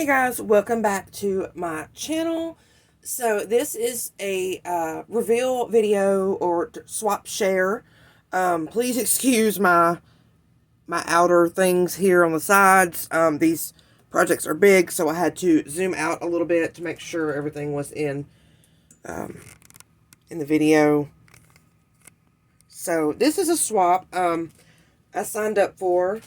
Hey guys, welcome back to my channel. So this is a reveal video or swap share. Please excuse my outer things here on the sides. These projects are big, so I had to zoom out a little bit to make sure everything was in the video. So this is a swap I signed up for.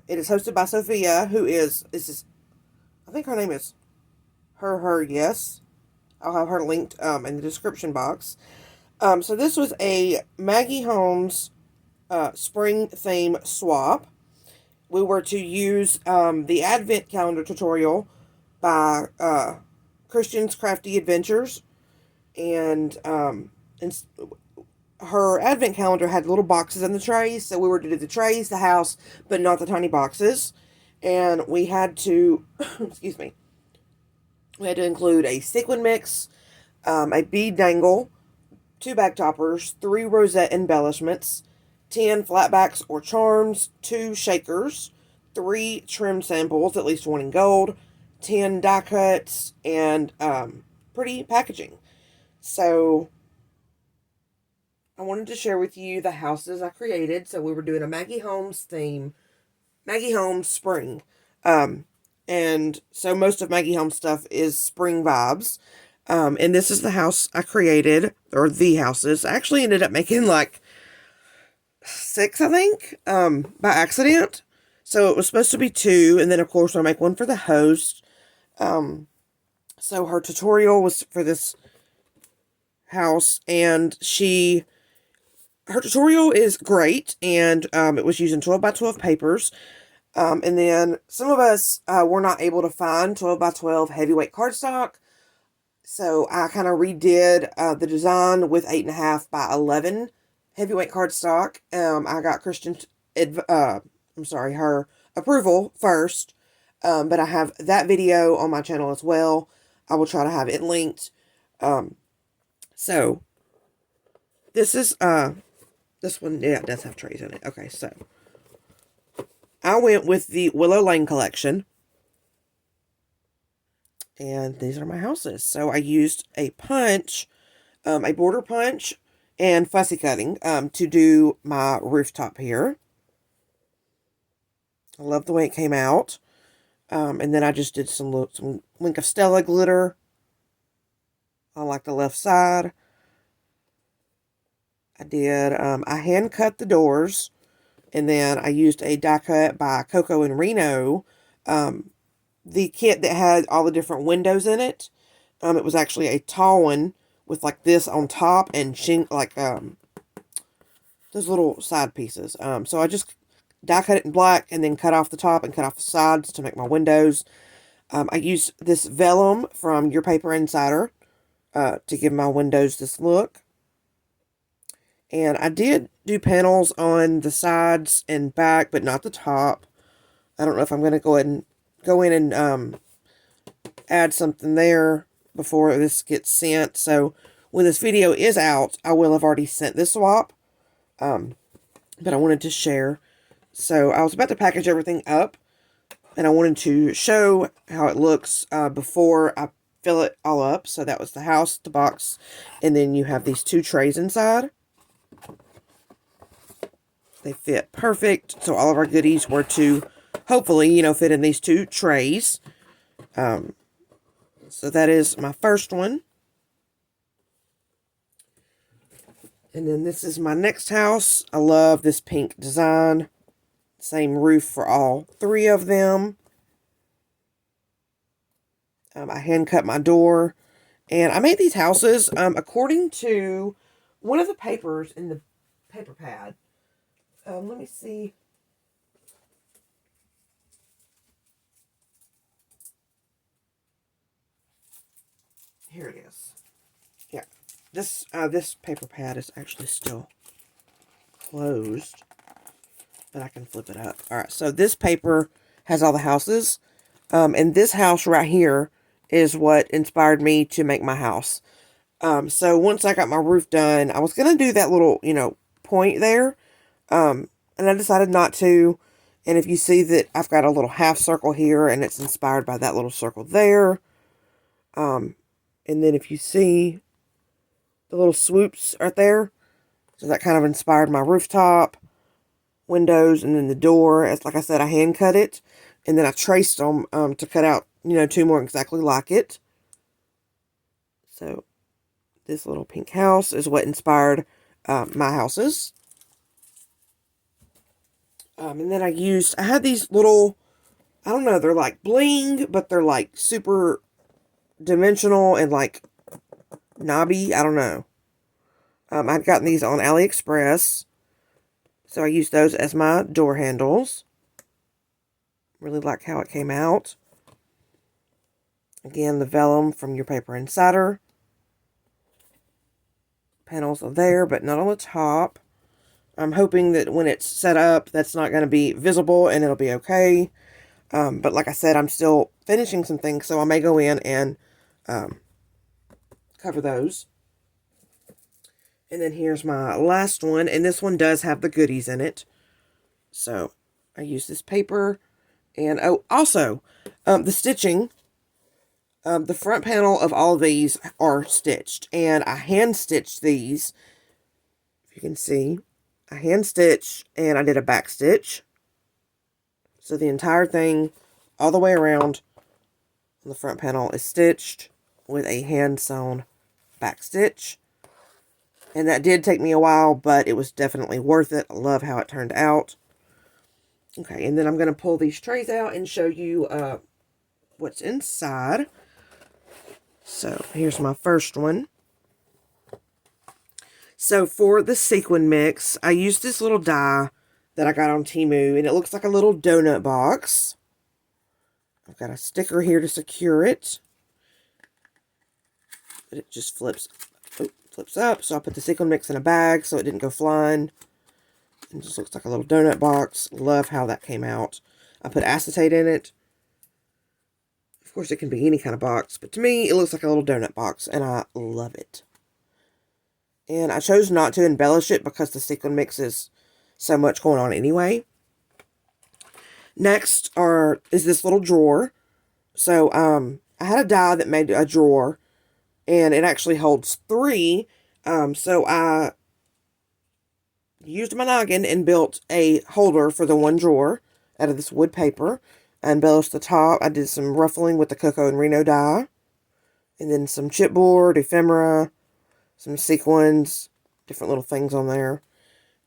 It is hosted by Sofia, who is, I think her name is yes. I'll have her linked in the description box. So this was a Maggie Holmes spring theme swap. We were to use the Advent calendar tutorial by Kristiannes Crafty Adventures, and her advent calendar had little boxes in the trays, so we were to do the trays, the house, but not the tiny boxes. And we had to, excuse me, we had to include a sequin mix, a bead dangle, 2 bag toppers, 3 rosette embellishments, 10 flatbacks or charms, 2 shakers, 3 trim samples, at least 1 in gold, 10 die cuts, and pretty packaging. So I wanted to share with you the houses I created. So we were doing a Maggie Holmes theme, Maggie Holmes Spring. And so most of Maggie Holmes stuff is spring vibes. And this is the house I created, or the houses. I actually ended up making like 6, I think, by accident. So it was supposed to be 2, and then of course I'll make one for the host. So her tutorial was for this house, and her tutorial is great, and it was using 12 by 12 papers. And then some of us were not able to find 12 by 12 heavyweight cardstock. So I kind of redid the design with 8.5 by 11 heavyweight cardstock. I got her approval first. But I have that video on my channel as well. I will try to have it linked. So this is this one, yeah, it does have trays in it. Okay, so I went with the Willow Lane collection. And these are my houses. So I used a punch, a border punch, and fussy cutting to do my rooftop here. I love the way it came out. And then I just did some Link of Stella glitter on like the left side. I hand cut the doors, and then I used a die cut by Coco and Reno. The kit that had all the different windows in it. It was actually a tall one with like this on top and those little side pieces. So I just die cut it in black and then cut off the top and cut off the sides to make my windows. I used this vellum from Your Paper Insider to give my windows this look. And I did do panels on the sides and back, but not the top. I don't know if I'm going to go in and add something there before this gets sent. So when this video is out, I will have already sent this swap. But I wanted to share. So I was about to package everything up, and I wanted to show how it looks before I fill it all up. So that was the house, the box, and then you have these 2 trays inside. They fit perfect. So all of our goodies were to hopefully, fit in these 2 trays. So that is my first one. And then this is my next house. I love this pink design. Same roof for all 3 of them. I hand cut my door. And I made these houses according to one of the papers in the paper pad. Let me see. Here it is. Yeah. This paper pad is actually still closed, but I can flip it up. All right, so this paper has all the houses, and this house right here is what inspired me to make my house. So once I got my roof done, I was going to do that little, point there, and I decided not to, And if you see that I've got a little half circle here, and it's inspired by that little circle there. And then if you see the little swoops right there, so that kind of inspired my rooftop, windows, and then the door. As like I said, I hand cut it, and then I traced them to cut out, 2 more exactly like it. So this little pink house is what inspired my houses. And then I had these little, I don't know, they're like bling, but they're like super dimensional and like knobby. I don't know. I'd gotten these on AliExpress. So I used those as my door handles. Really like how it came out. Again, the vellum from your Paper Insider. Panels are there, but not on the top. I'm hoping that when it's set up, that's not going to be visible and it'll be okay. But like I said, I'm still finishing some things, so I may go in and cover those. And then here's my last one, and this one does have the goodies in it. So I use this paper, and also the stitching. The front panel of all of these are stitched, and I hand stitched these. If you can see, I hand stitched, and I did a back stitch. So the entire thing, all the way around on the front panel, is stitched with a hand sewn back stitch. And that did take me a while, but it was definitely worth it. I love how it turned out. Okay, and then I'm going to pull these trays out and show you what's inside. So here's my first one. So for the sequin mix, I used this little die that I got on Temu, and it looks like a little donut box. I've got a sticker here to secure it. But it just flips up. So I put the sequin mix in a bag so it didn't go flying. It just looks like a little donut box. Love how that came out. I put acetate in it. Of course, it can be any kind of box, but to me, it looks like a little donut box, and I love it. And I chose not to embellish it because the sequin mix is so much going on anyway. Next is this little drawer. So I had a die that made a drawer, and it actually holds 3. So I used my noggin and built a holder for the one drawer out of this wood paper. I embellished the top. I did some ruffling with the Cocoa and Reno dye. And then some chipboard, ephemera, some sequins, different little things on there.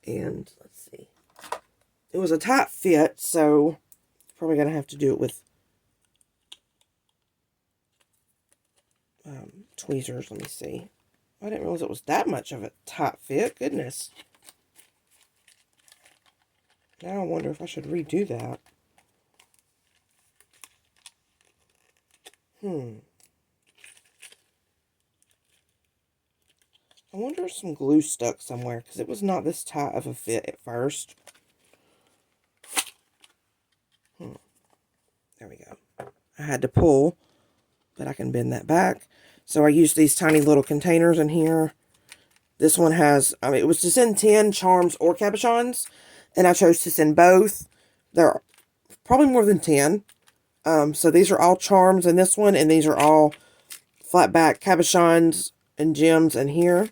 And let's see. It was a tight fit, so probably going to have to do it with tweezers. Let me see. I didn't realize it was that much of a tight fit. Goodness. Now I wonder if I should redo that. I wonder if some glue stuck somewhere, because it was not this tight of a fit at first. There we go. I had to pull, but I can bend that back. So I used these tiny little containers in here. This one has, it was to send 10 charms or cabochons, and I chose to send both. There are probably more than 10. So these are all charms in this one, and these are all flat back cabochons and gems in here.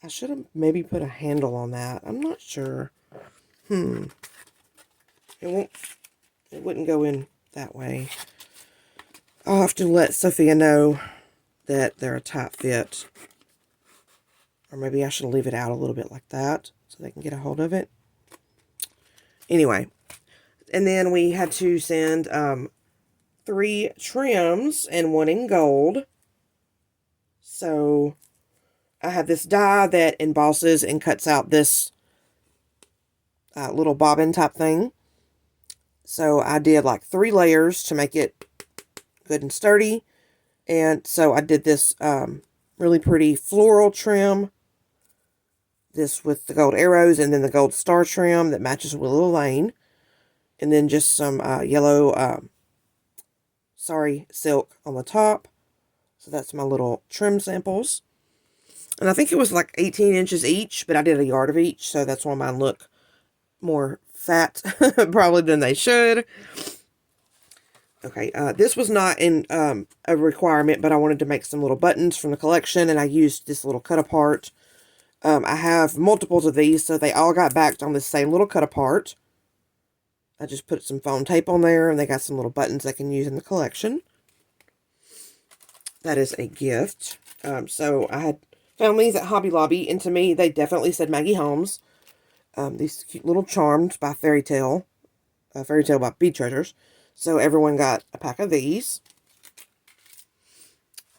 I should have maybe put a handle on that. I'm not sure. It wouldn't go in that way. I'll have to let Sofia know that they're a tight fit. Or maybe I should leave it out a little bit like that so they can get a hold of it. Anyway. And then we had to send 3 trims and 1 in gold. So I have this die that embosses and cuts out this little bobbin type thing. So I did like 3 layers to make it good and sturdy. And so I did this really pretty floral trim. This with the gold arrows, and then the gold star trim that matches Willow Lane. And then just some yellow sari silk on the top. So that's my little trim samples. And I think it was like 18 inches each, but I did a yard of each, so that's why mine look more fat probably than they should. Okay, this was not in a requirement, but I wanted to make some little buttons from the collection, and I used this little cut apart. I have multiples of these, so they all got backed on the same little cut apart. I just put some foam tape on there, and they got some little buttons I can use in the collection. That is a gift. So I had found these at Hobby Lobby, and to me, they definitely said Maggie Holmes. These cute little charms by Fairy Tale by Bead Treasures. So everyone got a pack of these.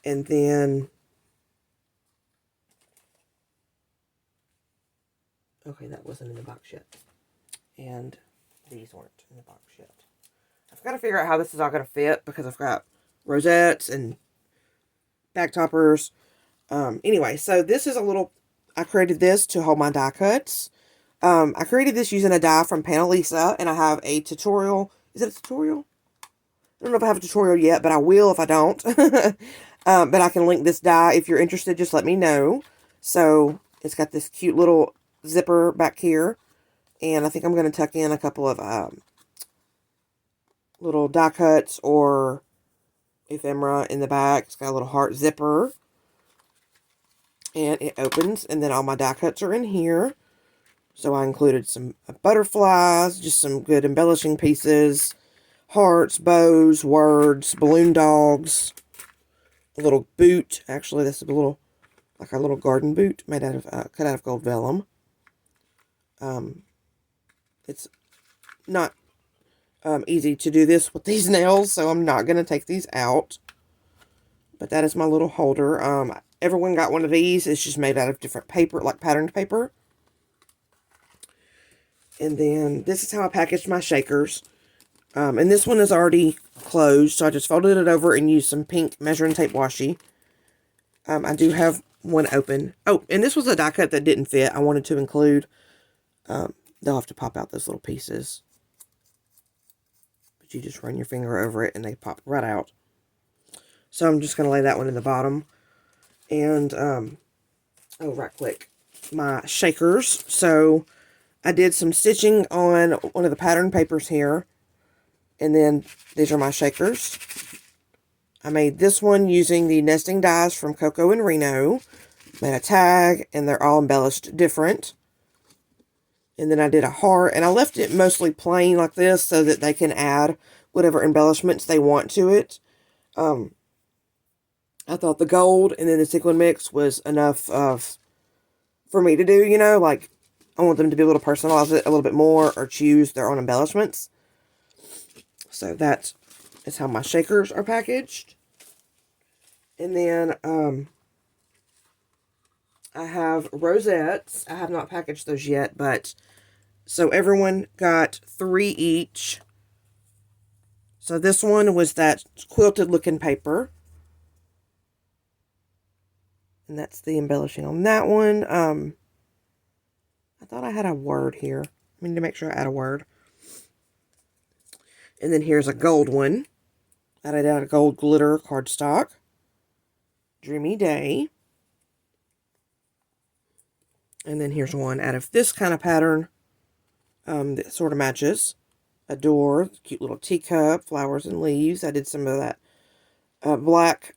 And then, okay, that wasn't in the box yet. And these weren't in the box yet. I've got to figure out how this is all going to fit because I've got rosettes and back toppers. Anyway, so this is a little, I created this to hold my die cuts. I created this using a die from Panelisa, and I have a tutorial. Is it a tutorial? I don't know if I have a tutorial yet, but I will if I don't. But I can link this die. If you're interested, just let me know. So it's got this cute little zipper back here. And I think I'm going to tuck in a couple of little die cuts or ephemera in the back. It's got a little heart zipper. And it opens, and then all my die cuts are in here. So I included some butterflies, just some good embellishing pieces, hearts, bows, words, balloon dogs, a little boot. Actually, this is a little, like a little garden boot made out of, cut out of gold vellum. It's not easy to do this with these nails, so I'm not going to take these out. But that is my little holder. Everyone got one of these. It's just made out of different paper, like patterned paper. And then this is how I packaged my shakers. And this one is already closed, so I just folded it over and used some pink measuring tape washi. I do have one open. Oh, and this was a die cut that didn't fit. I wanted to include. They'll have to pop out those little pieces. But you just run your finger over it and they pop right out. So I'm just going to lay that one in the bottom. And, oh, right quick. My shakers. So I did some stitching on one of the pattern papers here. And then these are my shakers. I made this one using the nesting dies from Coco and Reno. Made a tag, and they're all embellished different. And then I did a heart, and I left it mostly plain like this so that they can add whatever embellishments they want to it. I thought the gold and then the sequin mix was enough for me to do, you know, like I want them to be able to personalize it a little bit more or choose their own embellishments. So that is how my shakers are packaged. And then I have rosettes. I have not packaged those yet, but so everyone got 3 each. So this one was that quilted looking paper. And that's the embellishing on that one. I thought I had a word here. I need to make sure I add a word. And then here's a gold one. I added out a gold glitter cardstock. Dreamy Day. And then here's one out of this kind of pattern that sort of matches. A door, cute little teacup, flowers and leaves. I did some of that black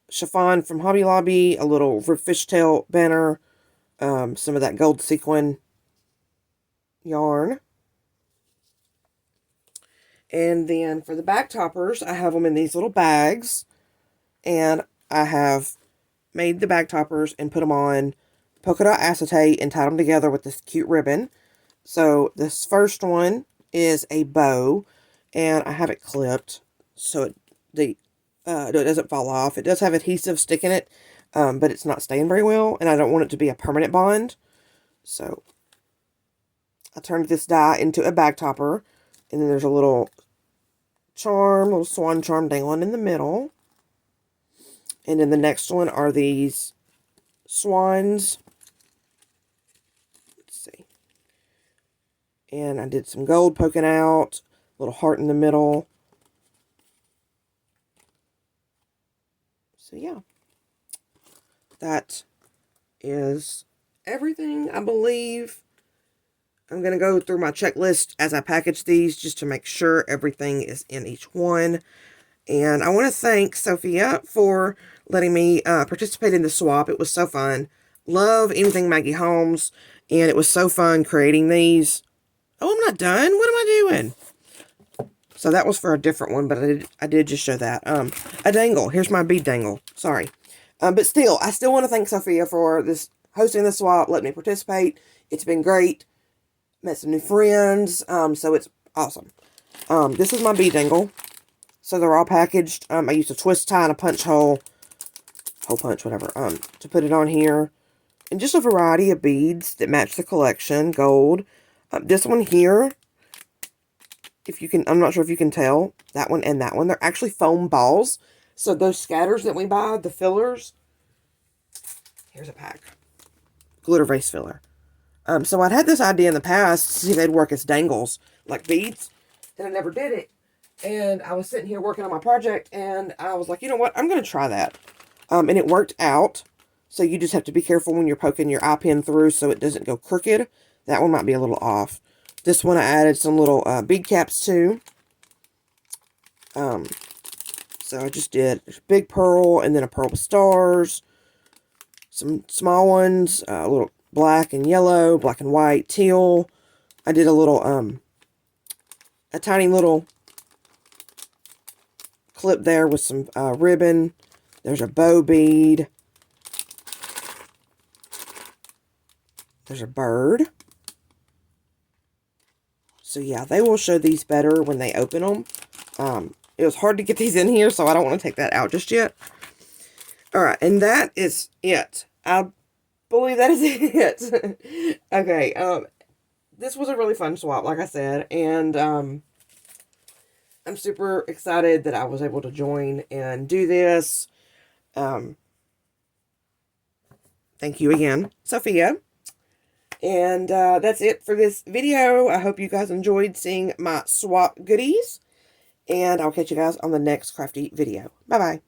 chiffon from Hobby Lobby, a little fishtail banner, some of that gold sequin yarn. And then for the back toppers, I have them in these little bags. And I have made the back toppers and put them on polka dot acetate and tied them together with this cute ribbon. So this first one is a bow, and I have it clipped so it doesn't fall off. It does have adhesive stick in it, but it's not staying very well, and I don't want it to be a permanent bond. So I turned this die into a bag topper, and then there's a little charm, little swan charm dangling in the middle. And then the next one are these swans. Let's see. And I did some gold poking out, little heart in the middle. So yeah, that is everything, I believe. I'm going to go through my checklist as I package these just to make sure everything is in each one. And I want to thank Sofia for letting me participate in the swap. It was so fun. Love anything Maggie Holmes. And it was so fun creating these. Oh, I'm not done. What am I doing? So that was for a different one, but I did just show that. A dangle. Here's my bead dangle. Sorry. But still, I still want to thank Sofia for this hosting the swap, letting me participate. It's been great. Met some new friends. So it's awesome. This is my bead dangle. So they're all packaged. I used a twist tie and a punch hole punch, whatever, to put it on here. And just a variety of beads that match the collection. Gold. This one here, if you can, I'm not sure if you can tell, that one and that one, they're actually foam balls. So those scatters that we buy, the fillers, here's a pack. Glitter vase filler. So I'd had this idea in the past to see if they'd work as dangles, like beads, and I never did it. And I was sitting here working on my project, and I was like, you know what, I'm going to try that. And it worked out. So you just have to be careful when you're poking your eye pin through so it doesn't go crooked. That one might be a little off. This one I added some little bead caps to. So I just did a big pearl and then a pearl with stars. Some small ones, a little black and yellow, black and white, teal. I did a little, a tiny little clip there with some ribbon. There's a bow bead. There's a bird. So yeah, they will show these better when they open them. It was hard to get these in here, so I don't want to take that out just yet. Alright, and that is it. I believe that is it. Okay, this was a really fun swap, like I said, and I'm super excited that I was able to join and do this. Thank you again, Sofia. And that's it for this video. I hope you guys enjoyed seeing my swap goodies. And I'll catch you guys on the next crafty video. Bye-bye.